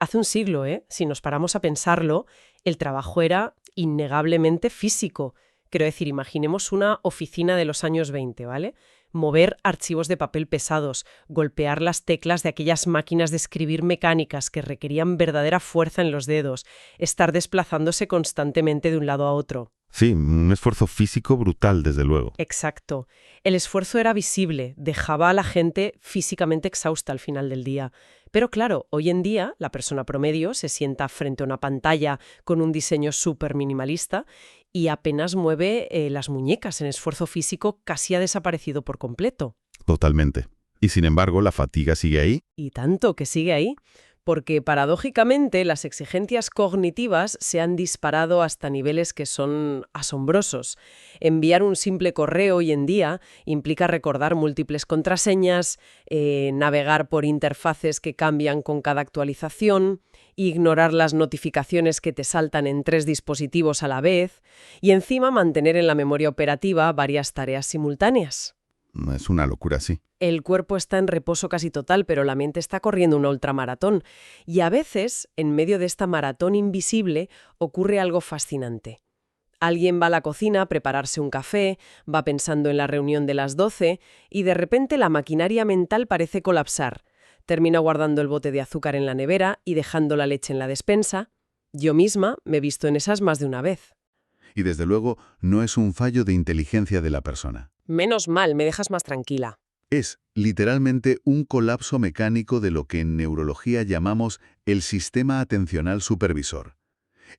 Hace un siglo, si nos paramos a pensarlo, el trabajo era innegablemente físico. Quiero decir, imaginemos una oficina de los años 20, ¿vale? Mover archivos de papel pesados, golpear las teclas de aquellas máquinas de escribir mecánicas que requerían verdadera fuerza en los dedos, estar desplazándose constantemente de un lado a otro. Sí, un esfuerzo físico brutal, desde luego. Exacto. El esfuerzo era visible, dejaba a la gente físicamente exhausta al final del día. Pero claro, hoy en día la persona promedio se sienta frente a una pantalla con un diseño súper minimalista y apenas mueve las muñecas. En esfuerzo físico casi ha desaparecido por completo. Totalmente. Y sin embargo, la fatiga sigue ahí. Y tanto que sigue ahí. Porque paradójicamente las exigencias cognitivas se han disparado hasta niveles que son asombrosos. Enviar un simple correo hoy en día implica recordar múltiples contraseñas, navegar por interfaces que cambian con cada actualización, ignorar las notificaciones que te saltan en 3 dispositivos a la vez y encima mantener en la memoria operativa varias tareas simultáneas. Es una locura, sí. El cuerpo está en reposo casi total, pero la mente está corriendo una ultramaratón. Y a veces, en medio de esta maratón invisible, ocurre algo fascinante. Alguien va a la cocina a prepararse un café, va pensando en la reunión de las 12 y de repente la maquinaria mental parece colapsar. Termina guardando el bote de azúcar en la nevera y dejando la leche en la despensa. Yo misma me he visto en esas más de una vez. Y desde luego no es un fallo de inteligencia de la persona. Menos mal, me dejas más tranquila. Es literalmente un colapso mecánico de lo que en neurología llamamos el sistema atencional supervisor.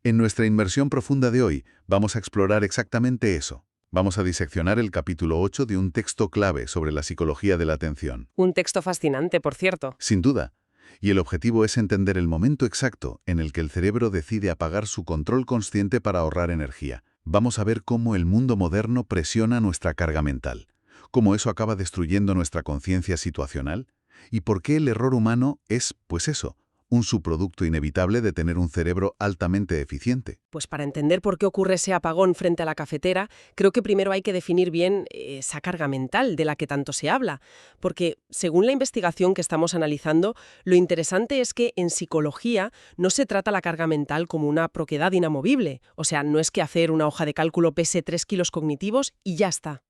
En nuestra inmersión profunda de hoy vamos a explorar exactamente eso. Vamos a diseccionar el capítulo 8 de un texto clave sobre la psicología de la atención. Un texto fascinante, por cierto. Sin duda. Y el objetivo es entender el momento exacto en el que el cerebro decide apagar su control consciente para ahorrar energía. Vamos a ver cómo el mundo moderno presiona nuestra carga mental, cómo eso acaba destruyendo nuestra conciencia situacional y por qué el error humano es, pues eso, un subproducto inevitable de tener un cerebro altamente eficiente. Pues para entender por qué ocurre ese apagón frente a la cafetera, creo que primero hay que definir bien esa carga mental de la que tanto se habla. Porque, según la investigación que estamos analizando, lo interesante es que en psicología no se trata la carga mental como una propiedad inamovible. O sea, no es que hacer una hoja de cálculo pese 3 kilos cognitivos y ya está.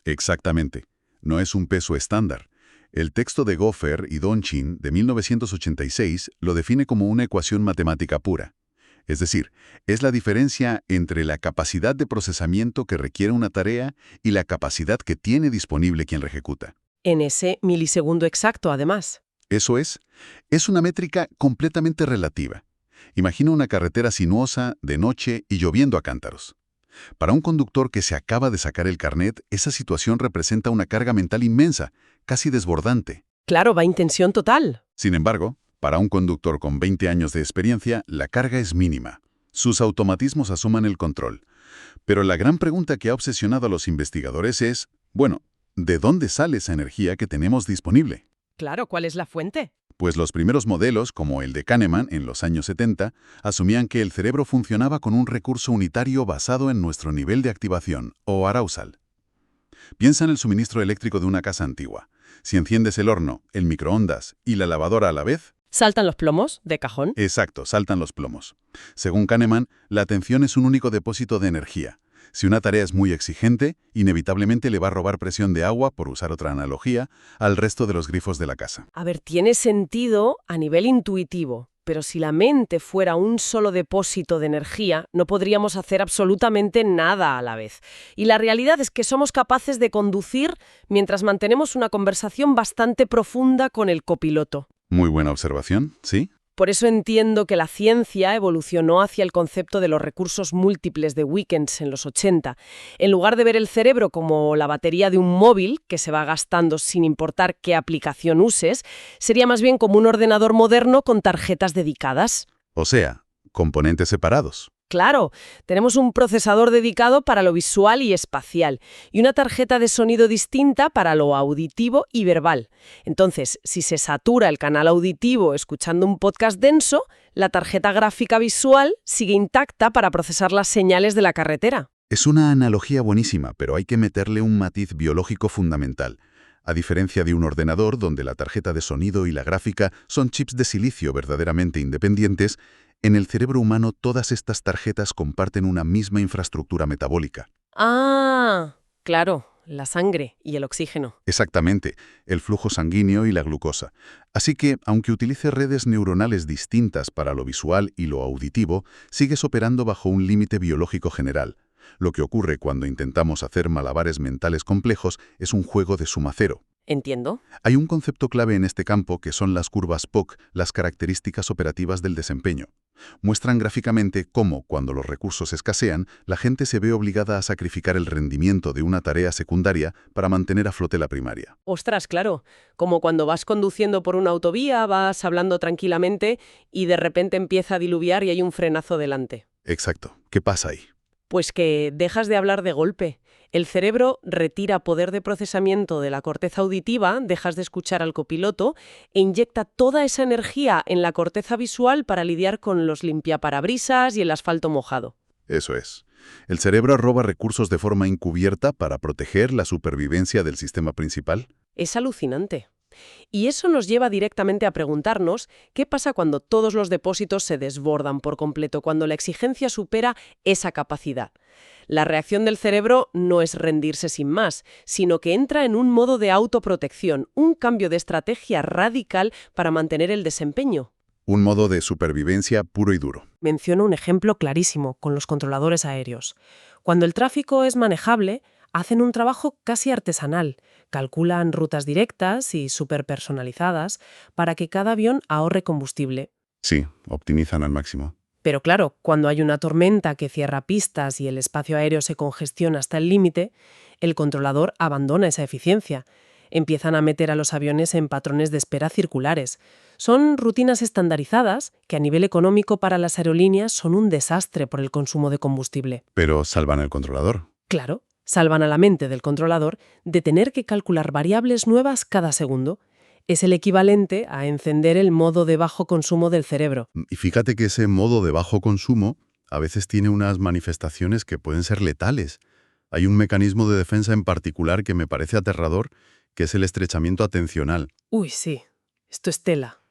Exactamente. No es un peso estándar. El texto de Goffer y Donchin de 1986 lo define como una ecuación matemática pura. Es decir, es la diferencia entre la capacidad de procesamiento que requiere una tarea y la capacidad que tiene disponible quien la ejecuta. En ese milisegundo exacto, además. Eso es una métrica completamente relativa. Imagina una carretera sinuosa, de noche y lloviendo a cántaros. Para un conductor que se acaba de sacar el carnet, esa situación representa una carga mental inmensa, casi desbordante. Claro, va en tensión total. Sin embargo, para un conductor con 20 años de experiencia, la carga es mínima. Sus automatismos asuman el control. Pero la gran pregunta que ha obsesionado a los investigadores es, bueno, ¿de dónde sale esa energía que tenemos disponible? Claro, ¿cuál es la fuente? Pues los primeros modelos, como el de Kahneman en los años 70, asumían que el cerebro funcionaba con un recurso unitario basado en nuestro nivel de activación, o arousal. Piensa en el suministro eléctrico de una casa antigua. Si enciendes el horno, el microondas y la lavadora a la vez... ¿Saltan los plomos de cajón? Exacto, saltan los plomos. Según Kahneman, la atención es un único depósito de energía. Si una tarea es muy exigente, inevitablemente le va a robar presión de agua, por usar otra analogía, al resto de los grifos de la casa. A ver, tiene sentido a nivel intuitivo, pero si la mente fuera un solo depósito de energía, no podríamos hacer absolutamente nada a la vez. Y la realidad es que somos capaces de conducir mientras mantenemos una conversación bastante profunda con el copiloto. Muy buena observación, ¿sí? Por eso entiendo que la ciencia evolucionó hacia el concepto de los recursos múltiples de Wickens en los 80. En lugar de ver el cerebro como la batería de un móvil que se va gastando sin importar qué aplicación uses, sería más bien como un ordenador moderno con tarjetas dedicadas. O sea, componentes separados. Claro, tenemos un procesador dedicado para lo visual y espacial y una tarjeta de sonido distinta para lo auditivo y verbal. Entonces, si se satura el canal auditivo escuchando un podcast denso, la tarjeta gráfica visual sigue intacta para procesar las señales de la carretera. Es una analogía buenísima, pero hay que meterle un matiz biológico fundamental. A diferencia de un ordenador donde la tarjeta de sonido y la gráfica son chips de silicio verdaderamente independientes, en el cerebro humano todas estas tarjetas comparten una misma infraestructura metabólica. Ah, claro, la sangre y el oxígeno. Exactamente, el flujo sanguíneo y la glucosa. Así que, aunque utilices redes neuronales distintas para lo visual y lo auditivo, sigues operando bajo un límite biológico general. Lo que ocurre cuando intentamos hacer malabares mentales complejos es un juego de suma cero. Entiendo. Hay un concepto clave en este campo que son las curvas POC, las características operativas del desempeño. Muestran gráficamente cómo, cuando los recursos escasean, la gente se ve obligada a sacrificar el rendimiento de una tarea secundaria para mantener a flote la primaria. Ostras, claro, como cuando vas conduciendo por una autovía, vas hablando tranquilamente y de repente empieza a diluviar y hay un frenazo delante. Exacto. ¿Qué pasa ahí? Pues que dejas de hablar de golpe. El cerebro retira poder de procesamiento de la corteza auditiva, dejas de escuchar al copiloto e inyecta toda esa energía en la corteza visual para lidiar con los limpiaparabrisas y el asfalto mojado. Eso es. El cerebro roba recursos de forma encubierta para proteger la supervivencia del sistema principal. Es alucinante. Y eso nos lleva directamente a preguntarnos qué pasa cuando todos los depósitos se desbordan por completo, cuando la exigencia supera esa capacidad. La reacción del cerebro no es rendirse sin más, sino que entra en un modo de autoprotección, un cambio de estrategia radical para mantener el desempeño. Un modo de supervivencia puro y duro. Menciono un ejemplo clarísimo con los controladores aéreos. Cuando el tráfico es manejable, hacen un trabajo casi artesanal. Calculan rutas directas y superpersonalizadas para que cada avión ahorre combustible. Sí, optimizan al máximo. Pero claro, cuando hay una tormenta que cierra pistas y el espacio aéreo se congestiona hasta el límite, el controlador abandona esa eficiencia. Empiezan a meter a los aviones en patrones de espera circulares. Son rutinas estandarizadas que a nivel económico para las aerolíneas son un desastre por el consumo de combustible. Pero salvan el controlador. Claro, salvan a la mente del controlador de tener que calcular variables nuevas cada segundo. Es el equivalente a encender el modo de bajo consumo del cerebro. Y fíjate que ese modo de bajo consumo a veces tiene unas manifestaciones que pueden ser letales. Hay un mecanismo de defensa en particular que me parece aterrador, que es el estrechamiento atencional. Uy, sí, esto es tela.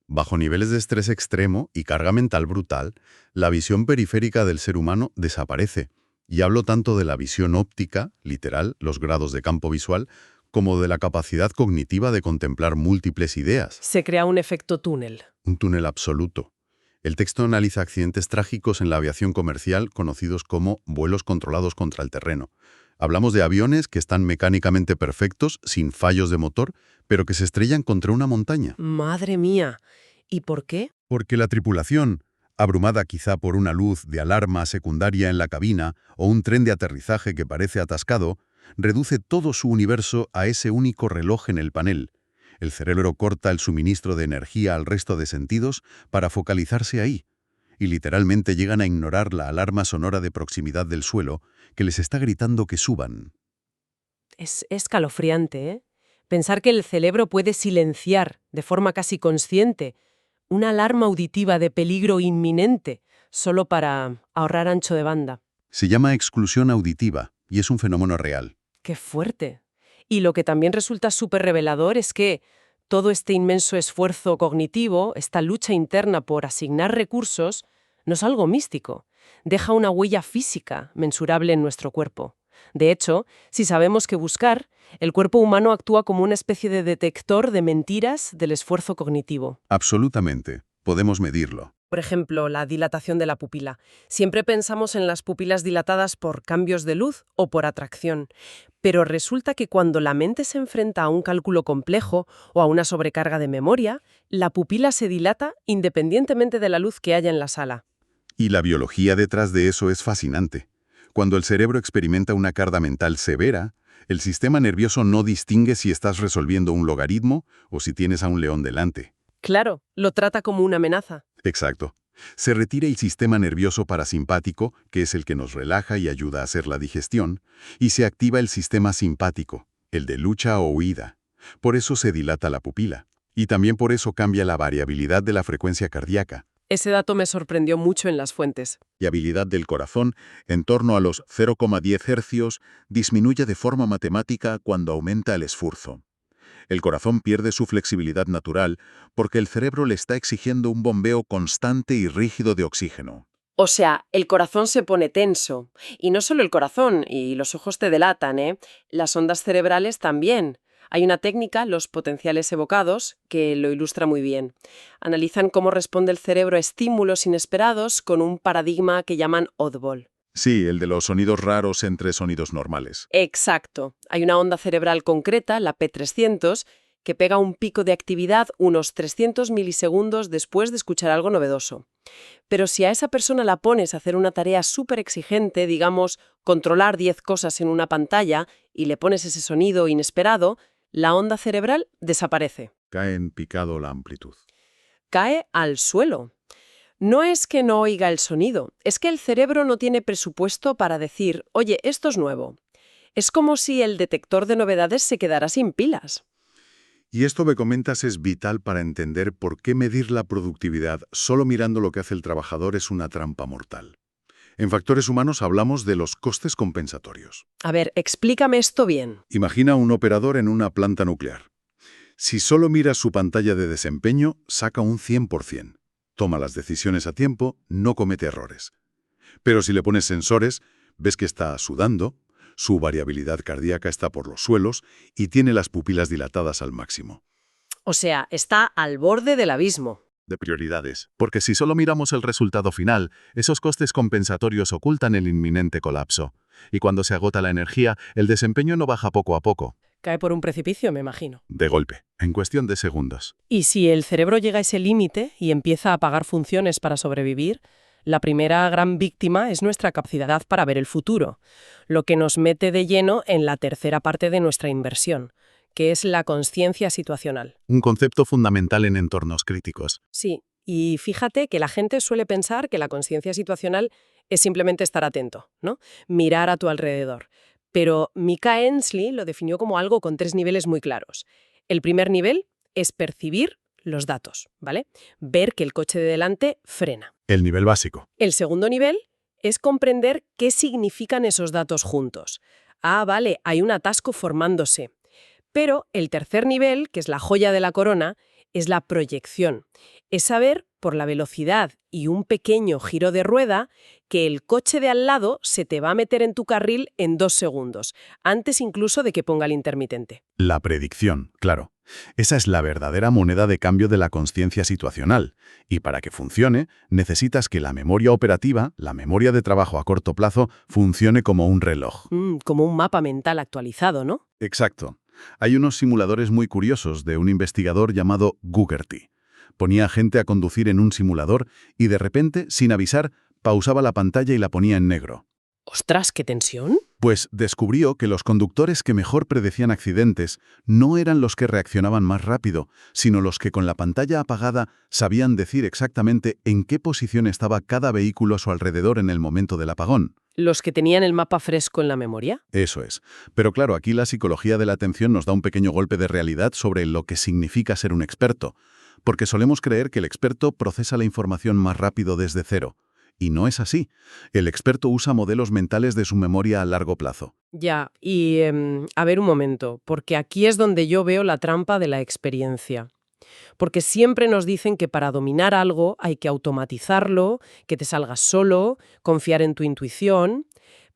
Bajo niveles de estrés extremo y carga mental brutal, la visión periférica del ser humano desaparece. Y hablo tanto de la visión óptica, literal, los grados de campo visual, como de la capacidad cognitiva de contemplar múltiples ideas. Se crea un efecto túnel. Un túnel absoluto. El texto analiza accidentes trágicos en la aviación comercial conocidos como vuelos controlados contra el terreno. Hablamos de aviones que están mecánicamente perfectos, sin fallos de motor, pero que se estrellan contra una montaña. ¡Madre mía! ¿Y por qué? Porque la tripulación, abrumada quizá por una luz de alarma secundaria en la cabina o un tren de aterrizaje que parece atascado, reduce todo su universo a ese único reloj en el panel. El cerebro corta el suministro de energía al resto de sentidos para focalizarse ahí, y literalmente llegan a ignorar la alarma sonora de proximidad del suelo que les está gritando que suban. Es escalofriante, ¿eh? Pensar que el cerebro puede silenciar, de forma casi consciente, una alarma auditiva de peligro inminente, solo para ahorrar ancho de banda. Se llama exclusión auditiva, y es un fenómeno real. ¡Qué fuerte! Y lo que también resulta súper revelador es que todo este inmenso esfuerzo cognitivo, esta lucha interna por asignar recursos, no es algo místico. Deja una huella física mensurable en nuestro cuerpo. De hecho, si sabemos qué buscar, el cuerpo humano actúa como una especie de detector de mentiras del esfuerzo cognitivo. Absolutamente. Podemos medirlo. Por ejemplo, la dilatación de la pupila. Siempre pensamos en las pupilas dilatadas por cambios de luz o por atracción. Pero resulta que cuando la mente se enfrenta a un cálculo complejo o a una sobrecarga de memoria, la pupila se dilata independientemente de la luz que haya en la sala. Y la biología detrás de eso es fascinante. Cuando el cerebro experimenta una carga mental severa, el sistema nervioso no distingue si estás resolviendo un logaritmo o si tienes a un león delante. Claro, lo trata como una amenaza. Exacto. Se retira el sistema nervioso parasimpático, que es el que nos relaja y ayuda a hacer la digestión, y se activa el sistema simpático, el de lucha o huida. Por eso se dilata la pupila. Y también por eso cambia la variabilidad de la frecuencia cardíaca. Ese dato me sorprendió mucho en las fuentes. Y habilidad del corazón, en torno a los 0,10 hercios, disminuye de forma matemática cuando aumenta el esfuerzo. El corazón pierde su flexibilidad natural porque el cerebro le está exigiendo un bombeo constante y rígido de oxígeno. O sea, el corazón se pone tenso. Y no solo el corazón, y los ojos te delatan, ¿eh? Las ondas cerebrales también. Hay una técnica, los potenciales evocados, que lo ilustra muy bien. Analizan cómo responde el cerebro a estímulos inesperados con un paradigma que llaman oddball. Sí, el de los sonidos raros entre sonidos normales. Exacto. Hay una onda cerebral concreta, la P300, que pega un pico de actividad unos 300 milisegundos después de escuchar algo novedoso. Pero si a esa persona la pones a hacer una tarea súper exigente, digamos, controlar 10 cosas en una pantalla, y le pones ese sonido inesperado, la onda cerebral desaparece. Cae en picado la amplitud. Cae al suelo. No es que no oiga el sonido, es que el cerebro no tiene presupuesto para decir, oye, esto es nuevo. Es como si el detector de novedades se quedara sin pilas. Y esto que comentas es vital para entender por qué medir la productividad solo mirando lo que hace el trabajador es una trampa mortal. En factores humanos hablamos de los costes compensatorios. A ver, explícame esto bien. Imagina un operador en una planta nuclear. Si solo mira su pantalla de desempeño, saca un 100%. Toma las decisiones a tiempo, no comete errores. Pero si le pones sensores, ves que está sudando, su variabilidad cardíaca está por los suelos y tiene las pupilas dilatadas al máximo. O sea, está al borde del abismo. De prioridades. Porque si solo miramos el resultado final, esos costes compensatorios ocultan el inminente colapso. Y cuando se agota la energía, el desempeño no baja poco a poco. Cae por un precipicio, me imagino. De golpe, en cuestión de segundos. Y si el cerebro llega a ese límite y empieza a apagar funciones para sobrevivir, la primera gran víctima es nuestra capacidad para ver el futuro, lo que nos mete de lleno en la tercera parte de nuestra inversión, que es la consciencia situacional. Un concepto fundamental en entornos críticos. Sí, y fíjate que la gente suele pensar que la consciencia situacional es simplemente estar atento, ¿no? Mirar a tu alrededor. Pero Mika Ainsley lo definió como algo con 3 niveles muy claros. El primer nivel es percibir los datos, ¿vale? Ver que el coche de delante frena. El nivel básico. El segundo nivel es comprender qué significan esos datos juntos. Ah, vale, hay un atasco formándose. Pero el tercer nivel, que es la joya de la corona, es la proyección. Es saber, por la velocidad y un pequeño giro de rueda, que el coche de al lado se te va a meter en tu carril en 2 segundos, antes incluso de que ponga el intermitente. La predicción, claro. Esa es la verdadera moneda de cambio de la consciencia situacional. Y para que funcione, necesitas que la memoria operativa, la memoria de trabajo a corto plazo, funcione como un reloj. Como un mapa mental actualizado, ¿no? Exacto. Hay unos simuladores muy curiosos de un investigador llamado Gugerty. Ponía gente a conducir en un simulador y de repente, sin avisar, pausaba la pantalla y la ponía en negro. ¡Ostras, qué tensión! Pues descubrió que los conductores que mejor predecían accidentes no eran los que reaccionaban más rápido, sino los que con la pantalla apagada sabían decir exactamente en qué posición estaba cada vehículo a su alrededor en el momento del apagón. ¿Los que tenían el mapa fresco en la memoria? Eso es. Pero claro, aquí la psicología de la atención nos da un pequeño golpe de realidad sobre lo que significa ser un experto, porque solemos creer que el experto procesa la información más rápido desde cero. Y no es así. El experto usa modelos mentales de su memoria a largo plazo. Ya, y a ver un momento, porque aquí es donde yo veo la trampa de la experiencia. Porque siempre nos dicen que para dominar algo hay que automatizarlo, que te salgas solo, confiar en tu intuición,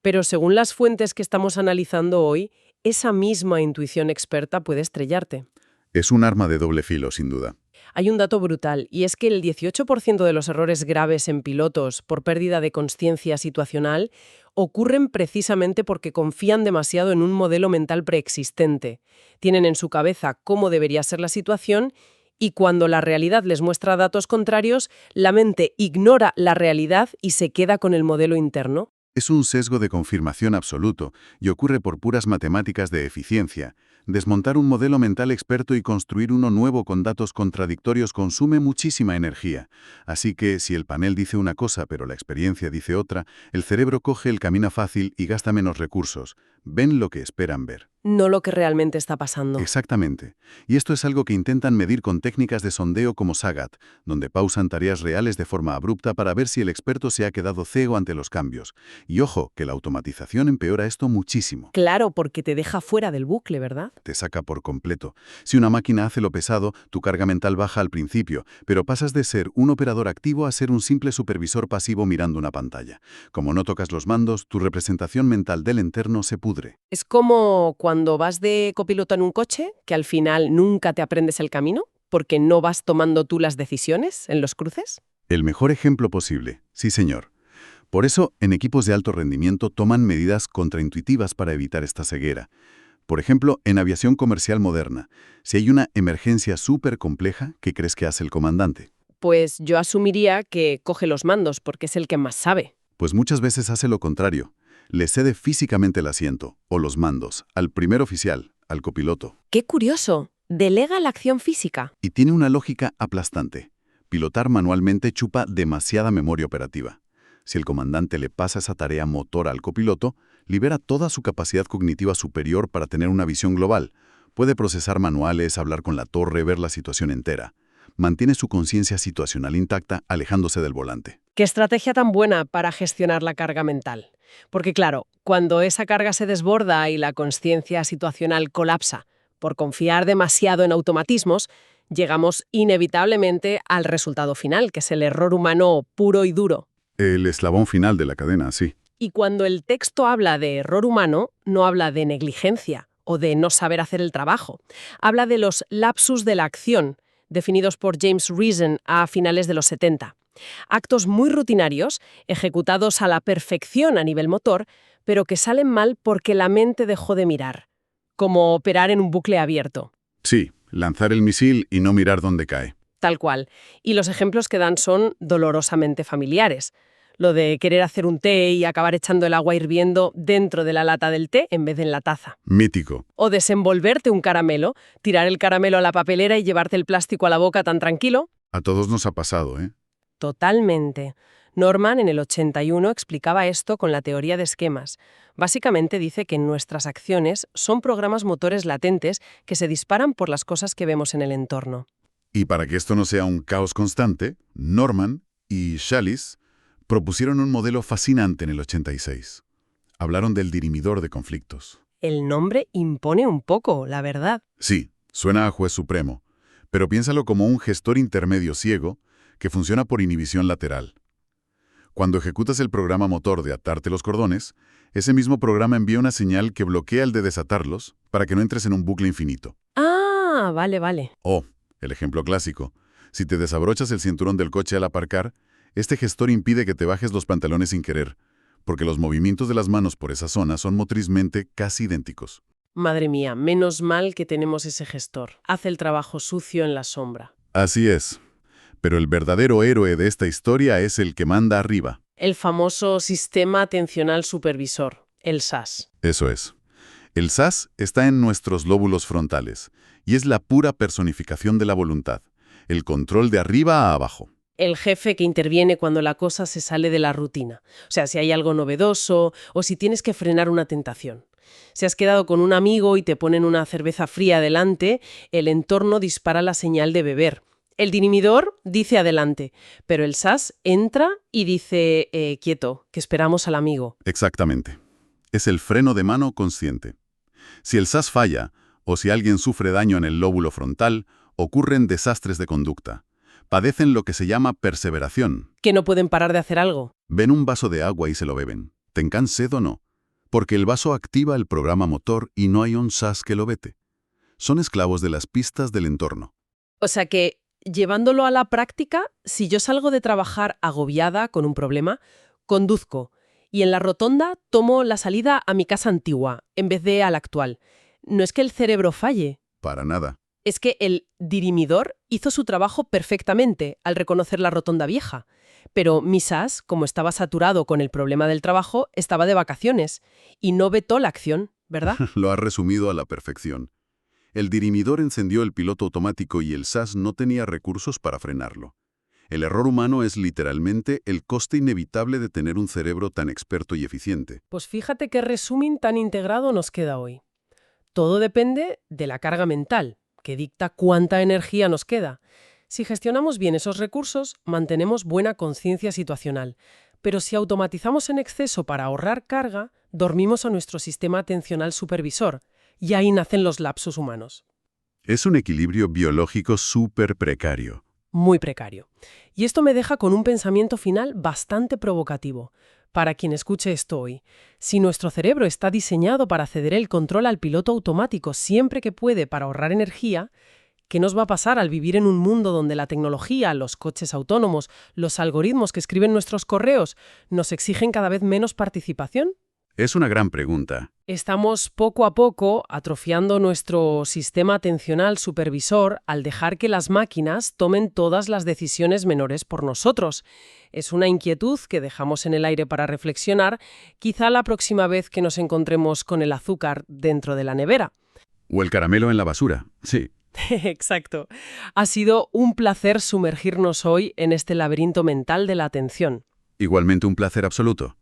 pero según las fuentes que estamos analizando hoy, esa misma intuición experta puede estrellarte. Es un arma de doble filo, sin duda. Hay un dato brutal, y es que el 18% de los errores graves en pilotos por pérdida de consciencia situacional ocurren precisamente porque confían demasiado en un modelo mental preexistente. Tienen en su cabeza cómo debería ser la situación y cuando la realidad les muestra datos contrarios, la mente ignora la realidad y se queda con el modelo interno. Es un sesgo de confirmación absoluto y ocurre por puras matemáticas de eficiencia. Desmontar un modelo mental experto y construir uno nuevo con datos contradictorios consume muchísima energía. Así que, si el panel dice una cosa pero la experiencia dice otra, el cerebro coge el camino fácil y gasta menos recursos. Ven lo que esperan ver. no lo que realmente está pasando. Exactamente. Y esto es algo que intentan medir con técnicas de sondeo como Sagat, donde pausan tareas reales de forma abrupta para ver si el experto se ha quedado ciego ante los cambios. Y ojo, que la automatización empeora esto muchísimo. Claro, porque te deja fuera del bucle, ¿verdad? Te saca por completo. Si una máquina hace lo pesado, tu carga mental baja al principio, pero pasas de ser un operador activo a ser un simple supervisor pasivo mirando una pantalla. Como no tocas los mandos, tu representación mental del entorno se pudre. Es como cuando vas de copiloto en un coche, que al final nunca te aprendes el camino, porque no vas tomando tú las decisiones en los cruces. El mejor ejemplo posible, sí señor. Por eso, en equipos de alto rendimiento toman medidas contraintuitivas para evitar esta ceguera. Por ejemplo, en aviación comercial moderna, si hay una emergencia súper compleja, ¿qué crees que hace el comandante? Pues yo asumiría que coge los mandos, porque es el que más sabe. Pues muchas veces hace lo contrario. Le cede físicamente el asiento, o los mandos, al primer oficial, al copiloto. ¡Qué curioso! Delega la acción física. Y tiene una lógica aplastante. Pilotar manualmente chupa demasiada memoria operativa. Si el comandante le pasa esa tarea motora al copiloto, libera toda su capacidad cognitiva superior para tener una visión global. Puede procesar manuales, hablar con la torre, ver la situación entera. Mantiene su conciencia situacional intacta, alejándose del volante. ¡Qué estrategia tan buena para gestionar la carga mental! Porque claro, cuando esa carga se desborda y la consciencia situacional colapsa por confiar demasiado en automatismos, llegamos inevitablemente al resultado final, que es el error humano puro y duro. El eslabón final de la cadena, sí. Y cuando el texto habla de error humano, no habla de negligencia o de no saber hacer el trabajo. Habla de los lapsus de la acción, definidos por James Reason a finales de los 70. Actos muy rutinarios, ejecutados a la perfección a nivel motor, pero que salen mal porque la mente dejó de mirar, como operar en un bucle abierto. Sí, lanzar el misil y no mirar dónde cae. Tal cual. Y los ejemplos que dan son dolorosamente familiares. Lo de querer hacer un té y acabar echando el agua hirviendo dentro de la lata del té en vez de en la taza. Mítico. O desenvolverte un caramelo, tirar el caramelo a la papelera y llevarte el plástico a la boca tan tranquilo. A todos nos ha pasado, ¿eh? Totalmente. Norman en el 81 explicaba esto con la teoría de esquemas. Básicamente dice que nuestras acciones son programas motores latentes que se disparan por las cosas que vemos en el entorno. Y para que esto no sea un caos constante, Norman y Challis propusieron un modelo fascinante en el 86. Hablaron del dirimidor de conflictos. El nombre impone un poco, la verdad. Sí, suena a juez supremo, pero piénsalo como un gestor intermedio ciego que funciona por inhibición lateral. Cuando ejecutas el programa motor de atarte los cordones, ese mismo programa envía una señal que bloquea el de desatarlos para que no entres en un bucle infinito. Ah, vale. O, el ejemplo clásico, si te desabrochas el cinturón del coche al aparcar, este gestor impide que te bajes los pantalones sin querer, porque los movimientos de las manos por esa zona son motrizmente casi idénticos. Madre mía, menos mal que tenemos ese gestor. Hace el trabajo sucio en la sombra. Así es. Pero el verdadero héroe de esta historia es el que manda arriba. El famoso Sistema Atencional Supervisor, el SAS. Eso es. El SAS está en nuestros lóbulos frontales y es la pura personificación de la voluntad, el control de arriba a abajo. El jefe que interviene cuando la cosa se sale de la rutina. O sea, si hay algo novedoso o si tienes que frenar una tentación. Si has quedado con un amigo y te ponen una cerveza fría delante, el entorno dispara la señal de beber. El dirimidor dice adelante, pero el SAS entra y dice quieto, que esperamos al amigo. Exactamente. Es el freno de mano consciente. Si el SAS falla, o si alguien sufre daño en el lóbulo frontal, ocurren desastres de conducta. Padecen lo que se llama perseveración. Que no pueden parar de hacer algo. Ven un vaso de agua y se lo beben. ¿Tengan sed o no? Porque el vaso activa el programa motor y no hay un SAS que lo vete. Son esclavos de las pistas del entorno. O sea que, llevándolo a la práctica, si yo salgo de trabajar agobiada con un problema, conduzco y en la rotonda tomo la salida a mi casa antigua en vez de a la actual. No es que el cerebro falle. Para nada. Es que el dirimidor hizo su trabajo perfectamente al reconocer la rotonda vieja. Pero mi SAS, como estaba saturado con el problema del trabajo, estaba de vacaciones y no vetó la acción, ¿verdad? Lo has resumido a la perfección. El dirimidor encendió el piloto automático y el SAS no tenía recursos para frenarlo. El error humano es literalmente el coste inevitable de tener un cerebro tan experto y eficiente. Pues fíjate qué resumen tan integrado nos queda hoy. Todo depende de la carga mental, que dicta cuánta energía nos queda. Si gestionamos bien esos recursos, mantenemos buena conciencia situacional. Pero si automatizamos en exceso para ahorrar carga, dormimos a nuestro sistema atencional supervisor, y ahí nacen los lapsus humanos. Es un equilibrio biológico súper precario. Muy precario. Y esto me deja con un pensamiento final bastante provocativo. Para quien escuche esto hoy, si nuestro cerebro está diseñado para ceder el control al piloto automático siempre que puede para ahorrar energía, ¿qué nos va a pasar al vivir en un mundo donde la tecnología, los coches autónomos, los algoritmos que escriben nuestros correos nos exigen cada vez menos participación? Es una gran pregunta. Estamos poco a poco atrofiando nuestro sistema atencional supervisor al dejar que las máquinas tomen todas las decisiones menores por nosotros. Es una inquietud que dejamos en el aire para reflexionar, quizá la próxima vez que nos encontremos con el azúcar dentro de la nevera. O el caramelo en la basura, sí. Exacto. Ha sido un placer sumergirnos hoy en este laberinto mental de la atención. Igualmente un placer absoluto.